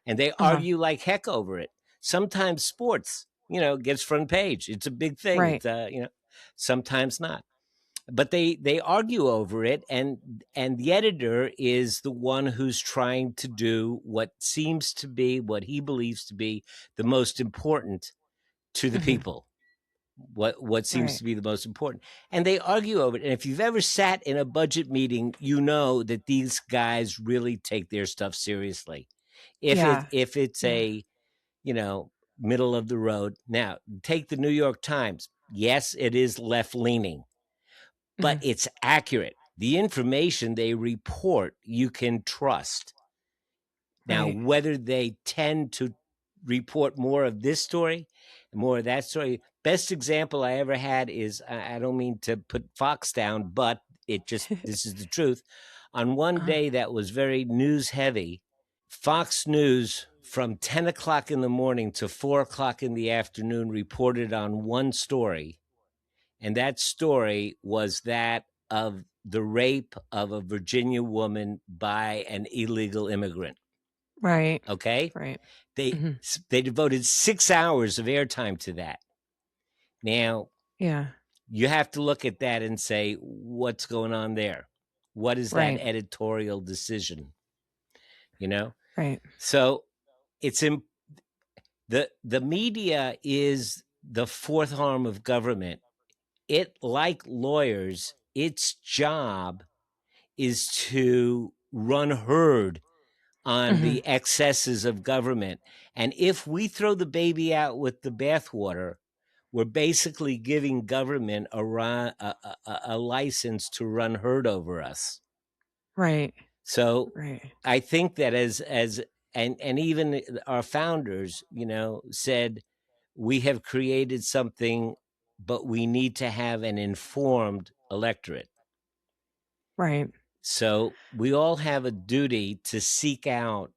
And they Uh-huh. argue like heck over it. Sometimes sports, gets front page. It's a big thing. Right. It's sometimes not, but they argue over it, and the editor is the one who's trying to do what seems to be what he believes to be the most important to the Mhm. people, what seems Right. to be the most important, and they argue over it. And if you've ever sat in a budget meeting, you know that these guys really take their stuff seriously. Yeah. If it's Yeah. a middle of the road. Now, take the New York Times. Yes, it is left leaning, but Mhm. it's accurate. The information they report, you can trust. Now, Right. whether they tend to report more of this story, more of that story. Best example I ever had is, I don't mean to put Fox down, but this is the truth. On one Uh-huh. day that was very news heavy, Fox News from 10 o'clock in the morning to 4 o'clock in the afternoon reported on one story. And that story was that of the rape of a Virginia woman by an illegal immigrant. Right. Okay? Right. They Mhm. they devoted 6 hours of airtime to that. Now, Yeah. you have to look at that and say, what's going on there? What is that Right. editorial decision? You know? Right. So it's the media is the fourth arm of government. It, like lawyers, its job is to run herd on Mhm. the excesses of government. And if we throw the baby out with the bathwater, we're basically giving government a license to run herd over us. Right. So Right. I think that as and even our founders, said we have created something, but we need to have an informed electorate. Right. So we all have a duty to seek out,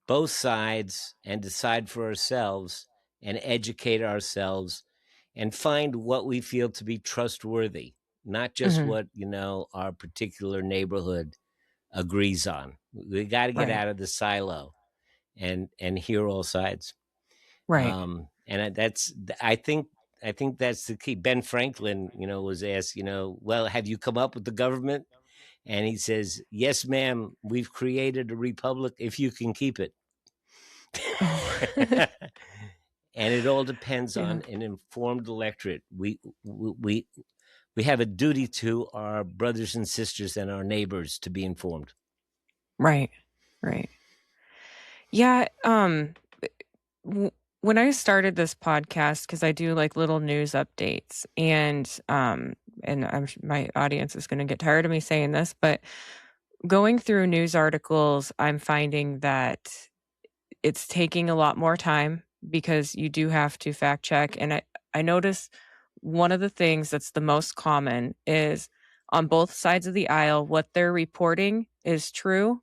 both sides and decide for ourselves and educate ourselves and find what we feel to be trustworthy, not just Hmm. what, our particular neighborhood agrees on. We got to get Right. out of the silo and hear all sides. Right. And that's, I think that's the key. Ben Franklin, was asked, well, have you come up with the government? And he says, yes, ma'am, we've created a republic if you can keep it. Oh. And it all depends Yeah. on an informed electorate. We have a duty to our brothers and sisters and our neighbors to be informed. Right. Right. Yeah. When I started this podcast, because I do like little news updates, and my audience is going to get tired of me saying this, but going through news articles, I'm finding that it's taking a lot more time because you do have to fact check. And I notice one of the things that's the most common is on both sides of the aisle, what they're reporting is true,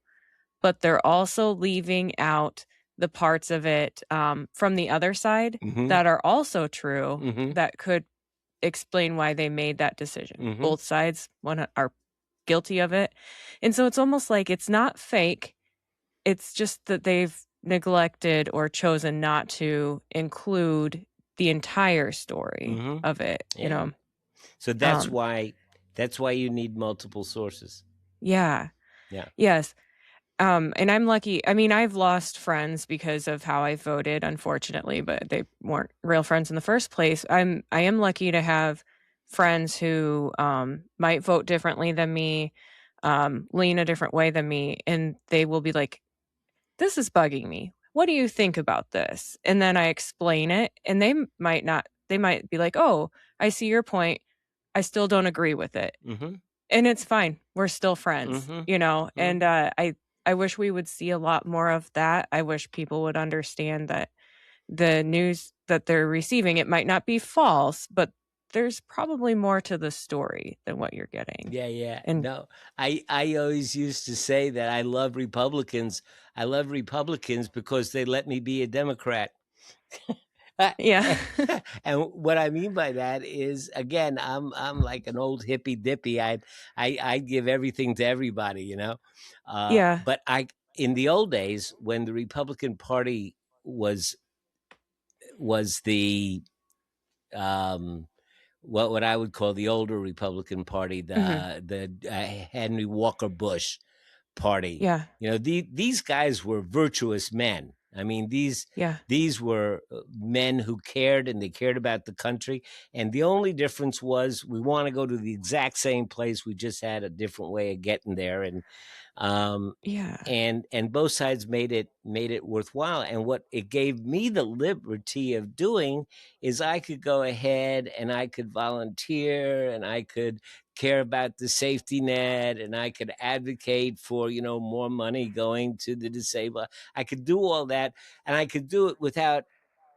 but they're also leaving out the parts of it from the other side Mm-hmm. that are also true Mm-hmm. that could explain why they made that decision. Mm-hmm. Both sides are guilty of it. And so it's almost like it's not fake. It's just that they've neglected or chosen not to include the entire story Mm-hmm. of it, Yeah. So that's Um, why you need multiple sources. Yeah. Yeah. Yes. And I'm lucky. I mean, I've lost friends because of how I voted, unfortunately, but they weren't real friends in the first place. I am lucky to have friends who might vote differently than me, lean a different way than me, and they will be like, "This is bugging me. What do you think about this?" And then I explain it, and they might not. They might be like, "Oh, I see your point. I still don't agree with it." Mm-hmm. And it's fine. We're still friends, Mm-hmm. And I wish we would see a lot more of that. I wish people would understand that the news that they're receiving, it might not be false, but there's probably more to the story than what you're getting. Yeah. And No, I always used to say that I love Republicans. I love Republicans because they let me be a Democrat. yeah. And what I mean by that is, again, I'm like an old hippy dippy. I give everything to everybody, Yeah. But in the old days when the Republican Party was the what I would call the older Republican Party, Mhm. the Henry Walker Bush Party. Yeah. These guys were virtuous men. I mean, Yeah. these were men who cared, and they cared about the country. And the only difference was we want to go to the exact same place. We just had a different way of getting there. And Yeah. and both sides made it worthwhile. And what it gave me the liberty of doing is I could go ahead and I could volunteer, and I could care about the safety net, and I could advocate for more money going to the disabled. I could do all that, and I could do it without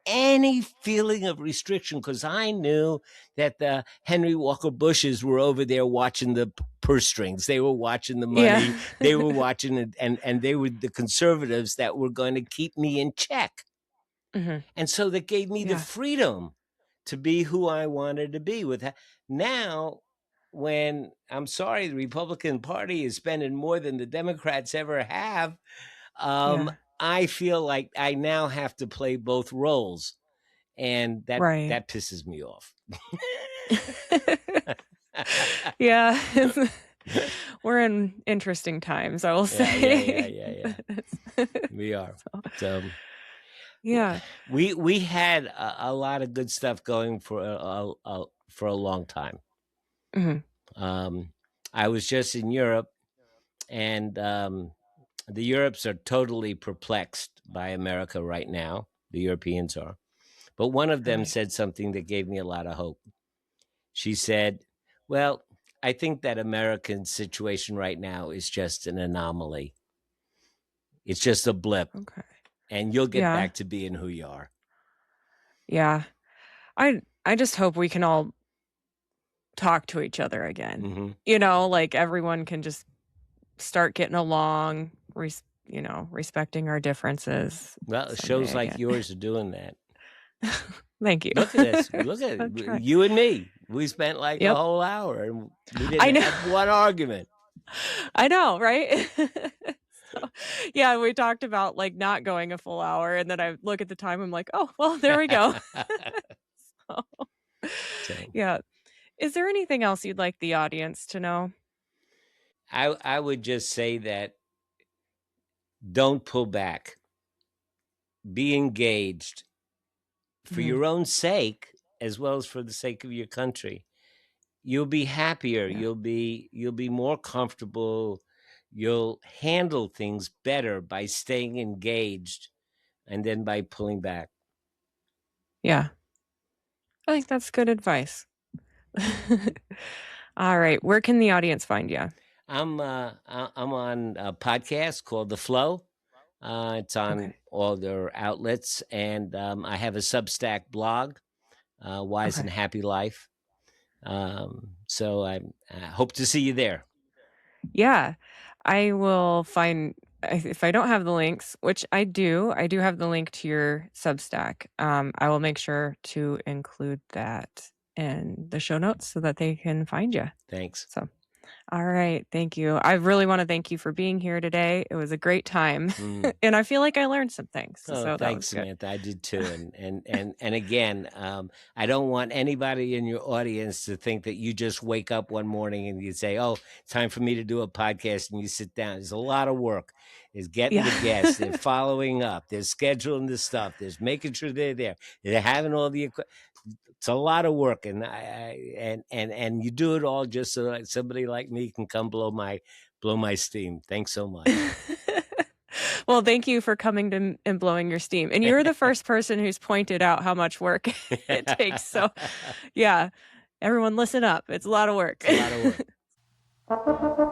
any feeling of restriction, because I knew that the Henry Walker Bushes were over there watching the purse strings. They were watching the money. Yeah. They were watching it, and they were the conservatives that were going to keep me in check. Mhm. And so that gave me the Yeah. freedom to be who I wanted to be. Now, when I'm sorry, the Republican Party is spending more than the Democrats ever have, Yeah. I feel like I now have to play both roles, and that Right. pisses me off. Yeah. We're in interesting times, I will say. Yeah. We are. So Yeah. we had a lot of good stuff going for a long time. Mhm. I was just in Europe, and the Europes are totally perplexed by America right now. The Europeans are. But one of them Right. said something that gave me a lot of hope. She said, well, I think that American situation right now is just an anomaly. It's just a blip, Okay. and you'll get Yeah. back to being who you are. Yeah. I just hope we can all talk to each other again. Mhm. Like everyone can just start getting along, respecting our differences Well, someday shows like again. yours are doing that. Thank you. Look at this. Look at I'll try. you and me. We spent like a Yep. whole hour, and we I didn't know. have one argument. I know, right? Yeah, we talked about like not going a full hour, and then I look at the time. I'm like, oh, well, there we go. So Yeah. Is there anything else you'd like the audience to know? I would just say that don't pull back. Be engaged for Mhm. your own sake as well as for the sake of your country. You'll be happier. Yeah. You'll be more comfortable. You'll handle things better by staying engaged and then by pulling back. Yeah. I think that's good advice. All right. Where can the audience find you? I'm on a podcast called The Flow. It's on Okay. all their outlets, and I have a Substack blog, Wise and Okay. Happy Life. So I hope to see you there. Yeah. I will find if I don't have the links, which I do have the link to your Substack. I will make sure to include that in the show notes so that they can find you. Thanks. So, all right. Thank you. I really want to thank you for being here today. It was a great time. And I feel like I learned some things. Oh, So that thanks, was good. Samantha. I did too. And again, I don't want anybody in your audience to think that you just wake up one morning and you say, "Oh, it's time for me to do a podcast," and you sit down. There's a lot of work. There's getting the guests, they're following up, there's scheduling the stuff, there's making sure they're there, they're having all the equipment. It's a lot of work, and and you do it all just so that somebody like me can come blow my steam. Thanks so much. Well, thank you for coming to and blowing your steam. And you're the first person who's pointed out how much work it takes. So, yeah, everyone listen up. It's a lot of work. It's a lot of work.